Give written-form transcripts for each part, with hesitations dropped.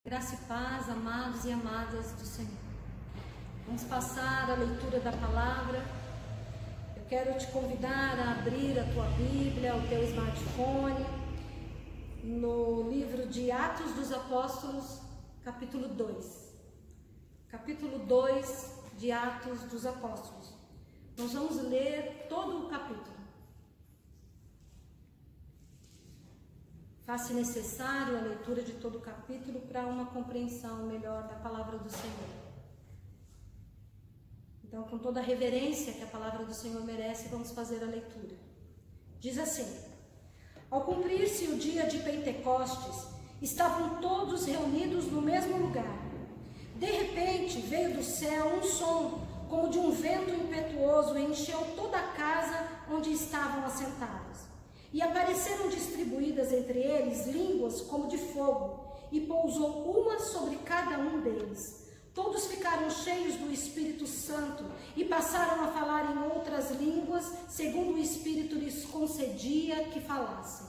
Graça e paz, amados e amadas do Senhor. Vamos passar a leitura da palavra. Eu quero te convidar a abrir a tua Bíblia, o teu smartphone, no livro de Atos dos Apóstolos, capítulo 2. Capítulo 2 de Atos dos Apóstolos. Nós vamos ler todo o capítulo. Faz-se necessário a leitura de todo o capítulo para uma compreensão melhor da palavra do Senhor. Então, com toda a reverência que a palavra do Senhor merece, vamos fazer a leitura. Diz assim: ao cumprir-se o dia de Pentecostes, estavam todos reunidos no mesmo lugar. De repente, veio do céu um som, como de um vento impetuoso, e encheu toda a casa onde estavam assentados. E apareceram distribuídas entre eles línguas como de fogo, e pousou uma sobre cada um deles. Todos ficaram cheios do Espírito Santo e passaram a falar em outras línguas, segundo o Espírito lhes concedia que falassem.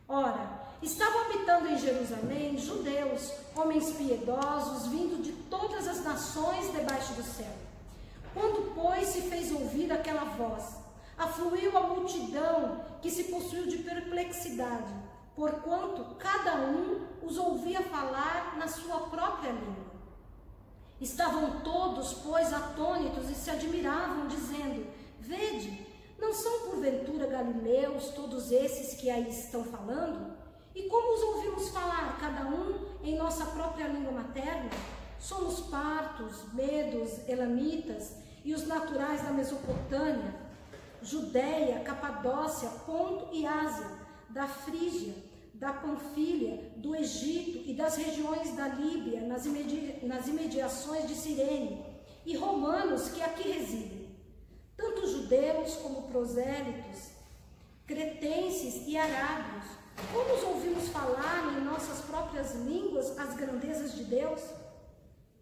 Ora, estavam habitando em Jerusalém judeus, homens piedosos, vindo de todas as nações debaixo do céu. Quando, pois, se fez ouvir aquela voz, afluiu a multidão que se possuiu de perplexidade, porquanto cada um os ouvia falar na sua própria língua. Estavam todos, pois, atônitos e se admiravam, dizendo: vede, não são porventura galileus todos esses que aí estão falando? E como os ouvimos falar, cada um em nossa própria língua materna? Somos partos, medos, elamitas e os naturais da Mesopotâmia, Judeia, Capadócia, Ponto e Ásia, da Frígia, da Panfilha, do Egito e das regiões da Líbia, nas imediações de Cirene, e romanos que aqui residem, tanto judeus como prosélitos, cretenses e arábios. Como os ouvimos falar em nossas próprias línguas as grandezas de Deus?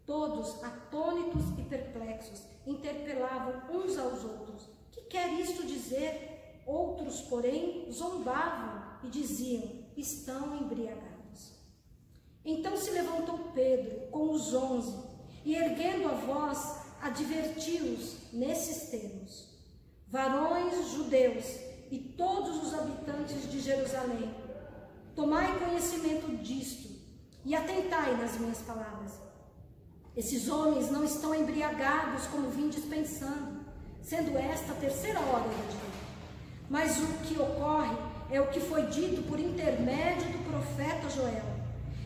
Todos, atônitos e perplexos, interpelavam uns aos outros: que quer isto dizer? Outros, porém, zombavam e diziam: estão embriagados. Então se levantou Pedro com os 11 e, erguendo a voz, advertiu-os nesses termos: varões judeus e todos os habitantes de Jerusalém, tomai conhecimento disto e atentai nas minhas palavras. Esses homens não estão embriagados como vindes pensando, sendo esta a terceira hora do dia. Mas o que ocorre é o que foi dito por intermédio do profeta Joel.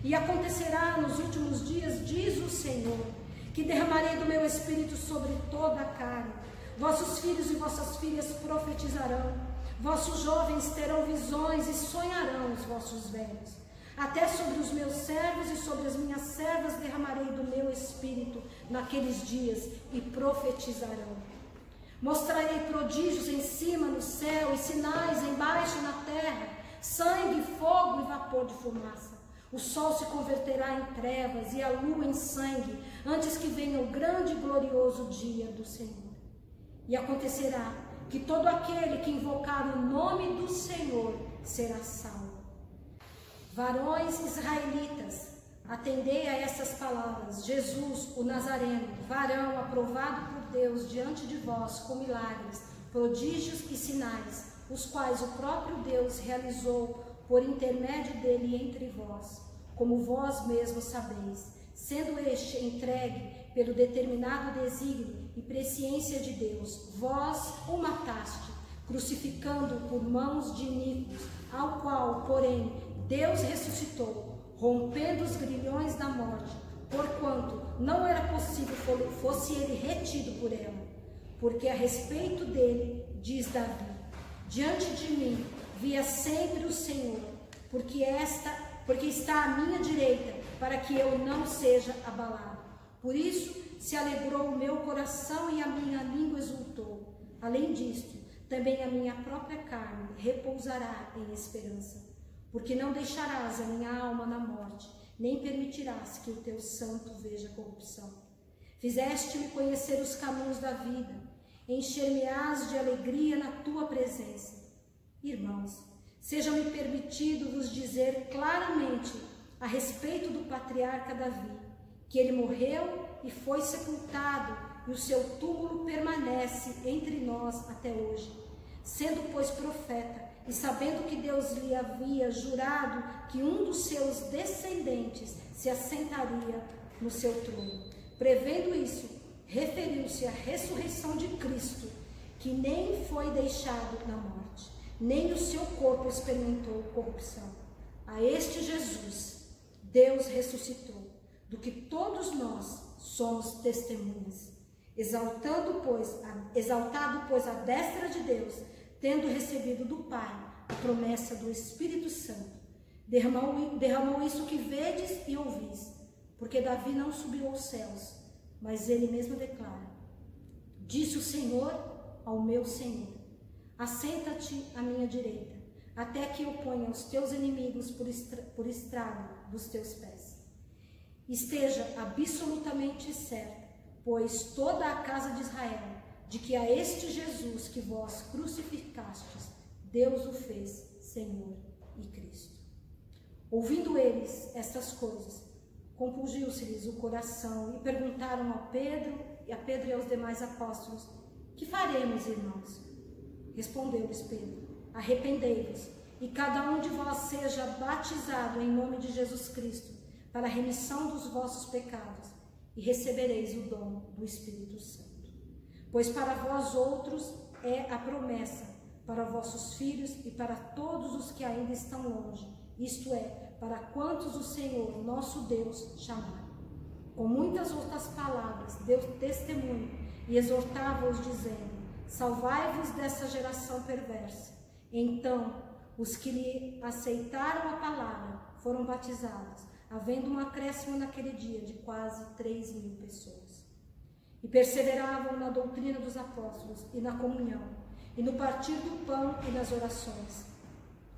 E acontecerá nos últimos dias, diz o Senhor, que derramarei do meu espírito sobre toda a carne. Vossos filhos e vossas filhas profetizarão, vossos jovens terão visões e sonharão os vossos velhos. Até sobre os meus servos e sobre as minhas servas derramarei do meu espírito naqueles dias e profetizarão. Mostrarei prodígios em cima no céu e sinais embaixo na terra, sangue, fogo e vapor de fumaça. O sol se converterá em trevas e a lua em sangue, antes que venha o grande e glorioso dia do Senhor. E acontecerá que todo aquele que invocar o nome do Senhor será salvo. Varões israelitas, atendei a essas palavras. Jesus, o Nazareno, varão aprovado por Deus diante de vós com milagres, prodígios e sinais, os quais o próprio Deus realizou por intermédio dele entre vós, como vós mesmos sabeis, sendo este entregue pelo determinado desígnio e presciência de Deus. Vós o mataste, crucificando-o por mãos de iníquos, ao qual, porém, Deus ressuscitou, rompendo os grilhões da morte, porquanto não era possível fosse ele retido por ela. Porque a respeito dele, diz Davi: diante de mim via sempre o Senhor, porque está à minha direita, para que eu não seja abalado. Por isso se alegrou o meu coração e a minha língua exultou. Além disto, também a minha própria carne repousará em esperança. Porque não deixarás a minha alma na morte, nem permitirás que o teu santo veja corrupção. Fizeste-me conhecer os caminhos da vida, encher-me-ás de alegria na tua presença. Irmãos, seja-me permitido vos dizer claramente a respeito do patriarca Davi, que ele morreu e foi sepultado, e o seu túmulo permanece entre nós até hoje. Sendo, pois, profeta, e sabendo que Deus lhe havia jurado que um dos seus descendentes se assentaria no seu trono. Prevendo isso, referiu-se à ressurreição de Cristo, que nem foi deixado na morte, nem o seu corpo experimentou corrupção. A este Jesus, Deus ressuscitou, do que todos nós somos testemunhas. Exaltado, pois, à destra de Deus, tendo recebido do Pai a promessa do Espírito Santo, derramou isso que vedes e ouvis, porque Davi não subiu aos céus, mas ele mesmo declara: disse o Senhor ao meu Senhor: assenta-te à minha direita, até que eu ponha os teus inimigos por estrado dos teus pés. Esteja absolutamente certo, pois toda a casa de Israel, de que a este Jesus que vós crucificastes, Deus o fez Senhor e Cristo. Ouvindo eles estas coisas, compungiu-se-lhes o coração e perguntaram a Pedro e aos demais apóstolos: que faremos, irmãos? Respondeu-lhes Pedro: arrependei-vos, e cada um de vós seja batizado em nome de Jesus Cristo, para a remissão dos vossos pecados, e recebereis o dom do Espírito Santo. Pois para vós outros é a promessa, para vossos filhos e para todos os que ainda estão longe, isto é, para quantos o Senhor, nosso Deus, chamar. Com muitas outras palavras, deu testemunho e exortava-os, dizendo: salvai-vos dessa geração perversa. Então, os que lhe aceitaram a palavra foram batizados, havendo um acréscimo naquele dia de quase 3.000 pessoas. E perseveravam na doutrina dos apóstolos e na comunhão, e no partir do pão e nas orações.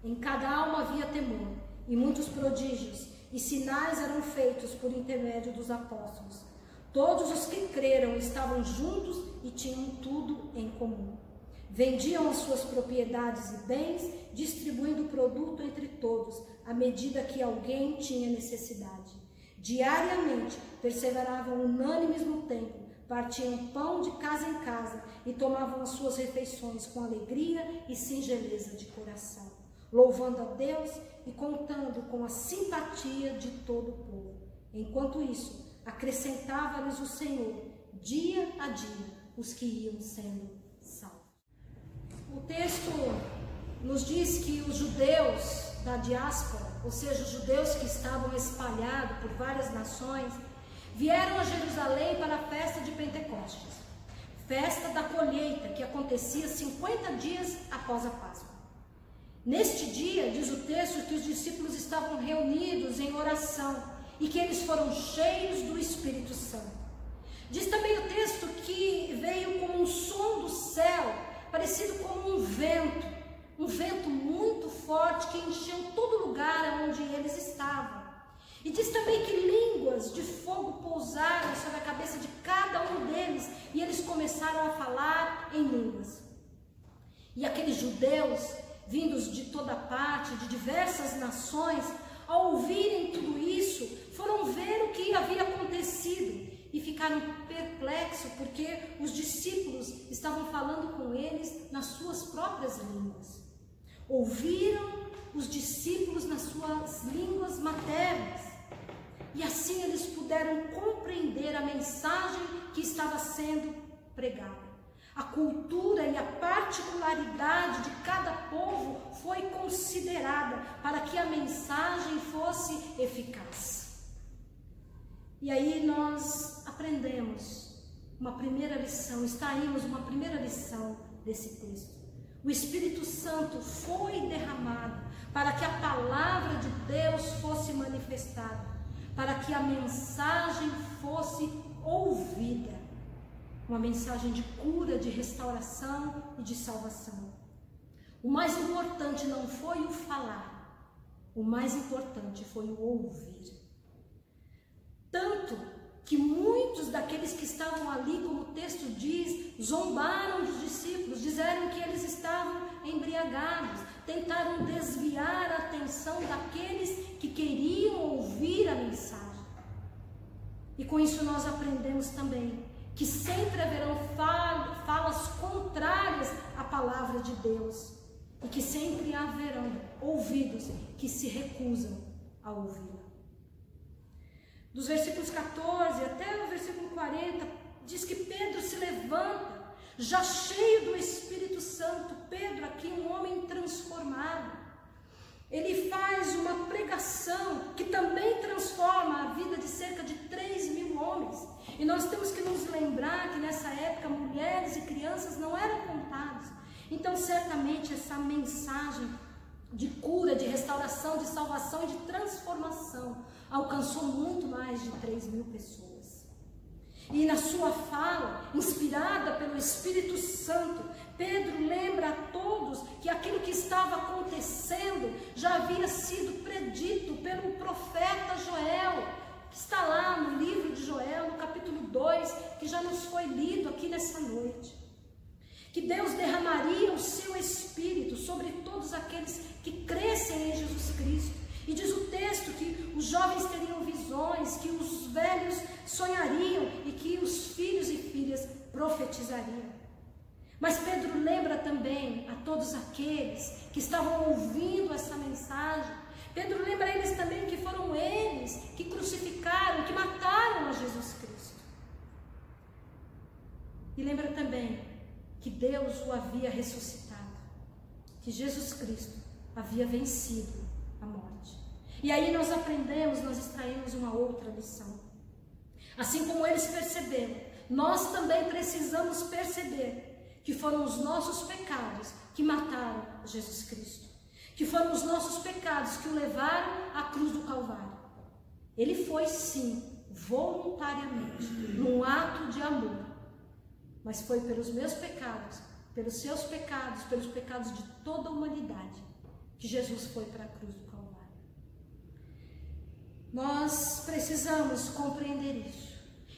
Em cada alma havia temor, e muitos prodígios e sinais eram feitos por intermédio dos apóstolos. Todos os que creram estavam juntos e tinham tudo em comum. Vendiam as suas propriedades e bens, distribuindo o produto entre todos, à medida que alguém tinha necessidade. Diariamente perseveravam unânimes no templo, partiam pão de casa em casa e tomavam as suas refeições com alegria e singeleza de coração, louvando a Deus e contando com a simpatia de todo o povo. Enquanto isso, acrescentava-lhes o Senhor, dia a dia, os que iam sendo salvos. O texto nos diz que os judeus da diáspora, ou seja, os judeus que estavam espalhados por várias nações, vieram a Jerusalém para a festa de Pentecostes, festa da colheita, que acontecia 50 dias após a Páscoa. Neste dia, diz o texto, que os discípulos estavam reunidos em oração e que eles foram cheios do Espírito Santo. Diz também o texto que veio como um som do céu, parecido como um vento muito forte que encheu todo lugar onde eles estavam. E diz também que línguas de fogo pousaram sobre a cabeça de cada um deles e eles começaram a falar em línguas. E aqueles judeus, vindos de toda parte, de diversas nações, ao ouvirem tudo isso, foram ver o que havia acontecido e ficaram perplexos, porque os discípulos estavam falando com eles nas suas próprias línguas. Ouviram os discípulos nas suas línguas maternas. E assim eles puderam compreender a mensagem que estava sendo pregada. A cultura e a particularidade de cada povo foi considerada para que a mensagem fosse eficaz. E aí nós aprendemos uma primeira lição, extraímos uma primeira lição desse texto. O Espírito Santo foi derramado para que a palavra de Deus fosse manifestada, para que a mensagem fosse ouvida. Uma mensagem de cura, de restauração e de salvação. O mais importante não foi o falar, o mais importante foi o ouvir. Tanto que muitos daqueles que estavam ali, como o texto diz, zombaram dos discípulos, disseram que eles estavam embriagados, tentaram desviar a atenção daqueles que queriam ouvir E com isso nós aprendemos também que sempre haverão falas contrárias à palavra de Deus e que sempre haverão ouvidos que se recusam a ouvi-la. Dos versículos 14 até o versículo 40, diz que Pedro se levanta, já cheio do Espírito Santo. Pedro, aqui um homem transformado, ele faz uma pregação que também transforma a vida de cerca de 3.000 homens. E nós temos que nos lembrar que nessa época mulheres e crianças não eram contadas. Então certamente essa mensagem de cura, de restauração, de salvação e de transformação alcançou muito mais de 3.000 pessoas. E na sua fala, inspirada pelo Espírito Santo, Pedro lembra a todos que aquilo que estava acontecendo já havia sido predito pelo profeta Joel, que está lá no livro de Joel, no capítulo 2, que já nos foi lido aqui nessa noite. Que Deus derramaria o seu Espírito sobre todos aqueles que crescem em Jesus Cristo. E diz o texto que os jovens teriam visões, que os velhos sonhariam e que os filhos e filhas profetizariam. Mas Pedro lembra também a todos aqueles que estavam ouvindo essa mensagem. Pedro lembra eles também que foram eles que crucificaram, que mataram a Jesus Cristo. E lembra também que Deus o havia ressuscitado, que Jesus Cristo havia vencido a morte. E aí nós aprendemos, nós extraímos uma outra lição. Assim como eles perceberam, nós também precisamos perceber que foram os nossos pecados que mataram Jesus Cristo, que foram os nossos pecados que o levaram à cruz do Calvário. Ele foi sim, voluntariamente, num ato de amor, mas foi pelos meus pecados, pelos seus pecados, pelos pecados de toda a humanidade, que Jesus foi para a cruz do Calvário. Nós precisamos compreender isso.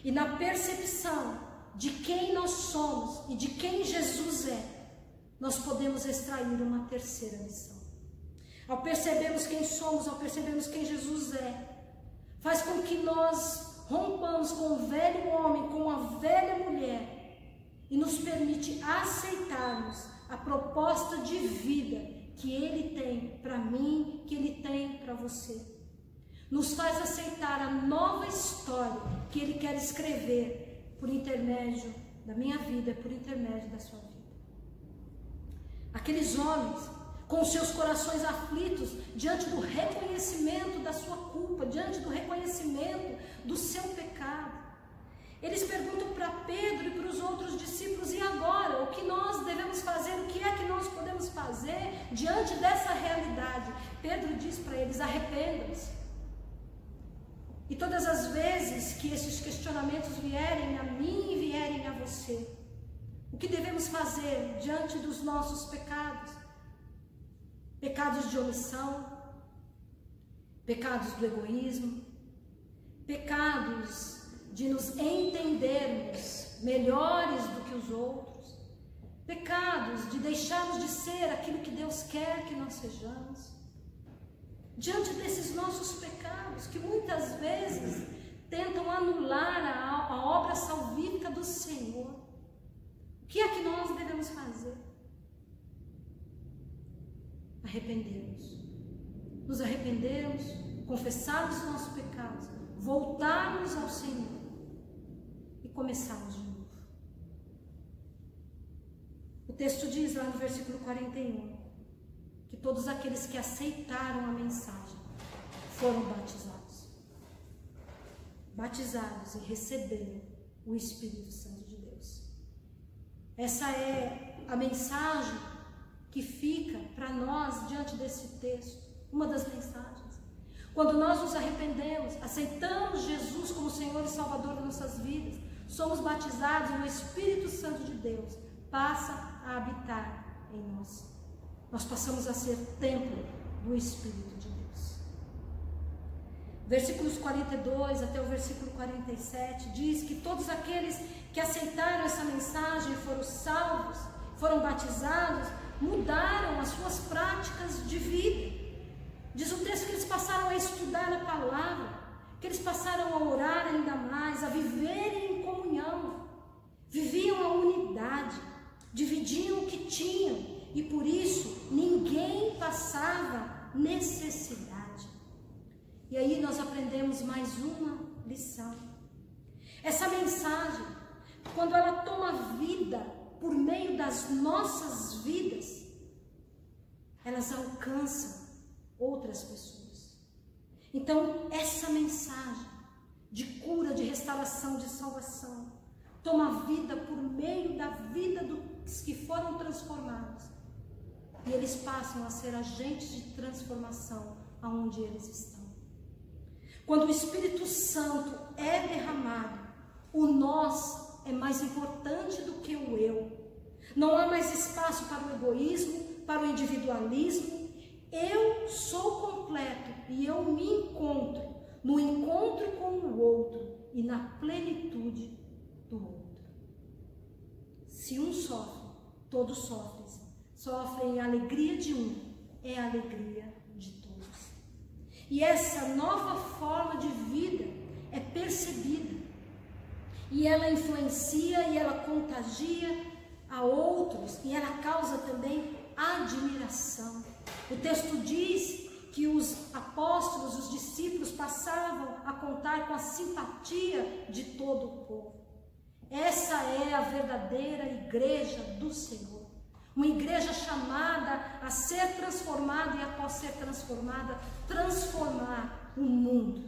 E na percepção de quem nós somos e de quem Jesus é, nós podemos extrair uma terceira lição. Ao percebermos quem somos, ao percebermos quem Jesus é, faz com que nós rompamos com o velho homem, com a velha mulher, e nos permite aceitarmos a proposta de vida que Ele tem para mim, que Ele tem para você. Nos faz aceitar a nova história que Ele quer escrever por intermédio da minha vida, por intermédio da sua vida. Aqueles homens, com seus corações aflitos, diante do reconhecimento da sua culpa, diante do reconhecimento do seu pecado, eles perguntam para Pedro e para os outros discípulos: e agora? O que nós devemos fazer? O que é que nós podemos fazer diante dessa realidade? Pedro diz para eles: arrependam-se. E todas as vezes que esses questionamentos vierem a mim e vierem a você, o que devemos fazer diante dos nossos pecados? Pecados de omissão, pecados do egoísmo, pecados de nos entendermos melhores do que os outros, pecados de deixarmos de ser aquilo que Deus quer que nós sejamos. Diante desses nossos pecados, que muitas vezes tentam anular a obra salvífica do Senhor, o que é que nós devemos fazer? Arrependermos. Nos arrependermos, confessarmos os nossos pecados, voltarmos ao Senhor e começarmos de novo. O texto diz lá no versículo 41, que todos aqueles que aceitaram a mensagem foram batizados. Batizados e receberam o Espírito Santo de Deus. Essa é a mensagem que fica para nós diante desse texto, uma das mensagens. Quando nós nos arrependemos, aceitamos Jesus como Senhor e Salvador das nossas vidas, somos batizados e o Espírito Santo de Deus passa a habitar em nós. Nós passamos a ser templo do Espírito de Deus. Versículos 42 até o versículo 47 diz que todos aqueles que aceitaram essa mensagem foram salvos, foram batizados, mudaram as suas práticas de vida. Diz o texto que eles passaram a estudar a palavra, que eles passaram a orar ainda mais, a viverem em comunhão, viviam a unidade, dividiam o que tinham e por isso ninguém passava necessidade. E aí nós aprendemos mais uma lição. Essa mensagem, quando ela toma vida por meio das nossas vidas, elas alcançam outras pessoas. Então, essa mensagem de cura, de restauração, de salvação, toma vida por meio da vida dos que foram transformados. E eles passam a ser agentes de transformação aonde eles estão. Quando o Espírito Santo é derramado, o nós é mais importante do que o eu. Não há mais espaço para o egoísmo, para o individualismo. Eu sou completo e eu me encontro no encontro com o outro e na plenitude do outro. Se um sofre, todos sofrem. Sofrem a alegria de um, é a alegria de todos. E essa nova forma de vida é percebida. E ela influencia e ela contagia a outros. E ela causa também admiração. O texto diz que os apóstolos, os discípulos passavam a contar com a simpatia de todo o povo. Essa é a verdadeira igreja do Senhor. Uma igreja chamada a ser transformada e após ser transformada, transformar o mundo.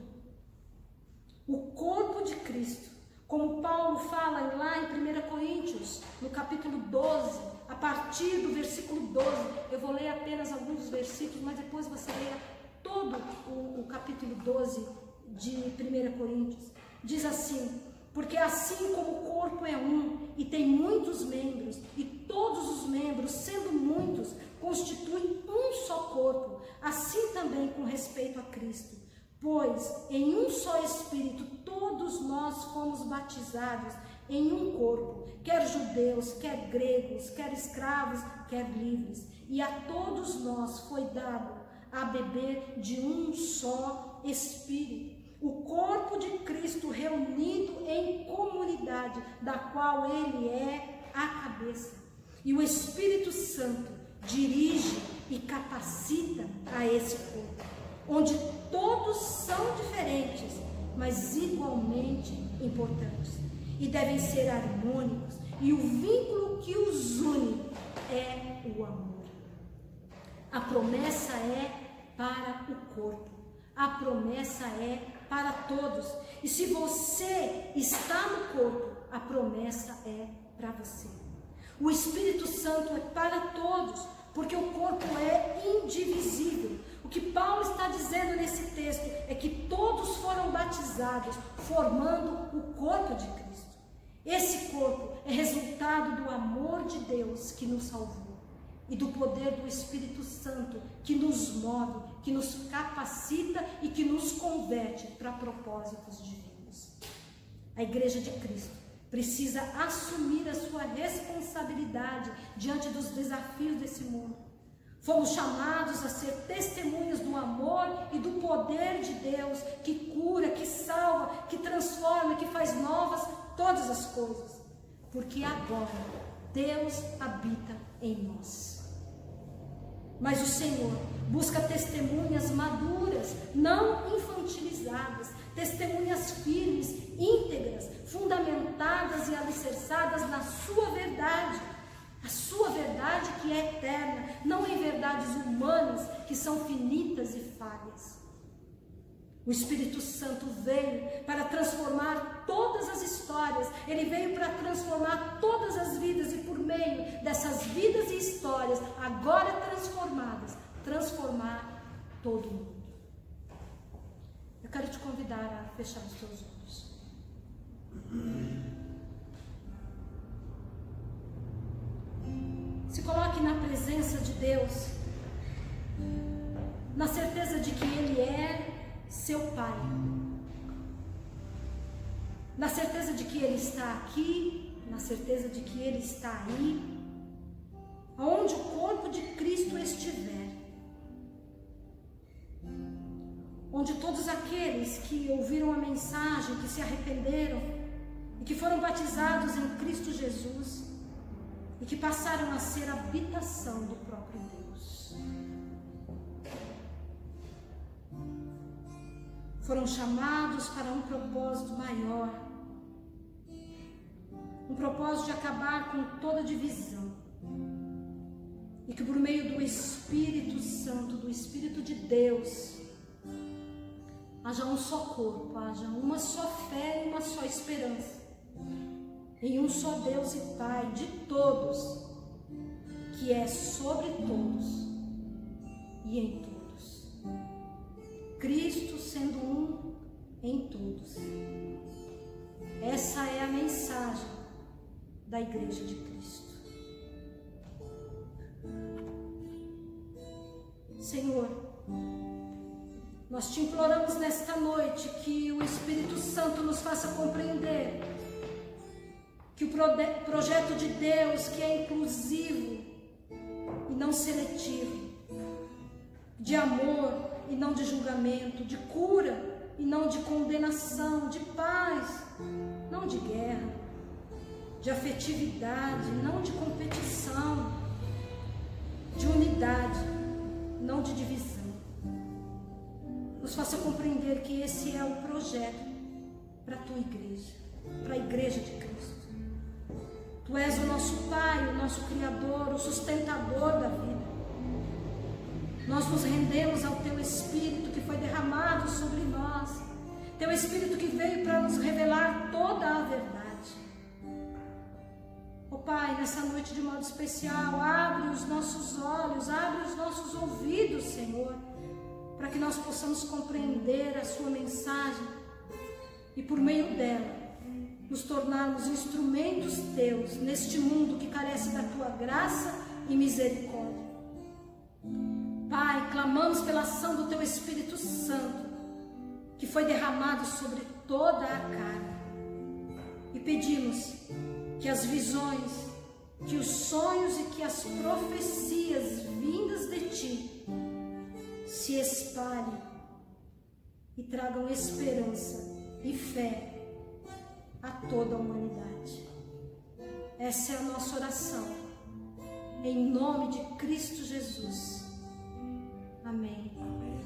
O corpo de Cristo, como Paulo fala lá em 1 Coríntios, no capítulo 12, a partir do versículo 12, eu vou ler apenas alguns dos versículos, mas depois você leia todo o capítulo 12 de 1 Coríntios. Diz assim: porque assim como o corpo é um e tem muitos membros, e todos os membros, sendo muitos, constituem um só corpo, assim também com respeito a Cristo. Pois em um só Espírito todos nós fomos batizados em um corpo, quer judeus, quer gregos, quer escravos, quer livres, e a todos nós foi dado a beber de um só Espírito. O corpo de Cristo reunido em comunidade, da qual Ele é a cabeça. E o Espírito Santo dirige e capacita a esse corpo, onde todos são diferentes, mas igualmente importantes. E devem ser harmônicos, e o vínculo que os une é o amor. A promessa é para o corpo, a promessa é para todos. E se você está no corpo, a promessa é para você. O Espírito Santo é para todos, porque o corpo é indivisível. O que Paulo está dizendo nesse texto é que todos foram batizados, formando o corpo de Cristo. Esse corpo é resultado do amor de Deus que nos salvou e do poder do Espírito Santo que nos move, que nos capacita e que nos converte para propósitos divinos. A Igreja de Cristo precisa assumir a sua responsabilidade diante dos desafios desse mundo. Fomos chamados a ser testemunhas do amor e do poder de Deus, que cura, que salva, que transforma, que faz novas todas as coisas. Porque agora Deus habita em nós. Mas o Senhor busca testemunhas maduras, não infantilizadas, testemunhas firmes, íntegras, fundamentadas e alicerçadas na sua verdade. A sua verdade que é eterna, não em verdades humanas que são finitas e falhas. O Espírito Santo veio para transformar todas as histórias, ele veio para transformar todas as vidas e por meio dessas vidas e histórias, agora transformadas, transformar todo mundo. Eu quero te convidar a fechar os teus olhos. Se coloque na presença de Deus, na certeza de que Ele é seu Pai, na certeza de que Ele está aqui, na certeza de que Ele está aí, aonde o corpo de Cristo estiver. onde todos aqueles que ouviram a mensagem, que se arrependeram e que foram batizados em Cristo Jesus e que passaram a ser habitação do próprio Deus. Foram chamados para um propósito maior, um propósito de acabar com toda divisão, e que por meio do Espírito Santo, do Espírito de Deus, haja um só corpo, haja uma só fé e uma só esperança, em um só Deus e Pai de todos, que é sobre todos e em todos. Cristo sendo um em todos. Essa é a mensagem da Igreja de Cristo. Senhor, nós te imploramos nesta noite que o Espírito Santo nos faça compreender que o projeto de Deus, que é inclusivo e não seletivo, de amor e não de julgamento, de cura e não de condenação, de paz, não de guerra, de afetividade, não de competição, de unidade, não de divisão. Nos faça compreender que esse é o projeto para a tua igreja, para a Igreja de Cristo. Tu és o nosso Pai, o nosso Criador, o sustentador da vida. Nós nos rendemos ao Teu Espírito que foi derramado sobre nós, Teu Espírito que veio para nos revelar toda a verdade. Ó Pai, nessa noite de modo especial, abre os nossos olhos, abre os nossos ouvidos, Senhor, para que nós possamos compreender a Sua mensagem e por meio dela nos tornarmos instrumentos Teus neste mundo que carece da Tua graça e misericórdia. Pai, clamamos pela ação do Teu Espírito Santo, que foi derramado sobre toda a carne, e pedimos que as visões, que os sonhos e que as profecias vindas de Ti se espalhem e tragam esperança e fé a toda a humanidade. Essa é a nossa oração, em nome de Cristo Jesus. Amém. Amém.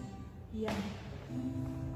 E amém.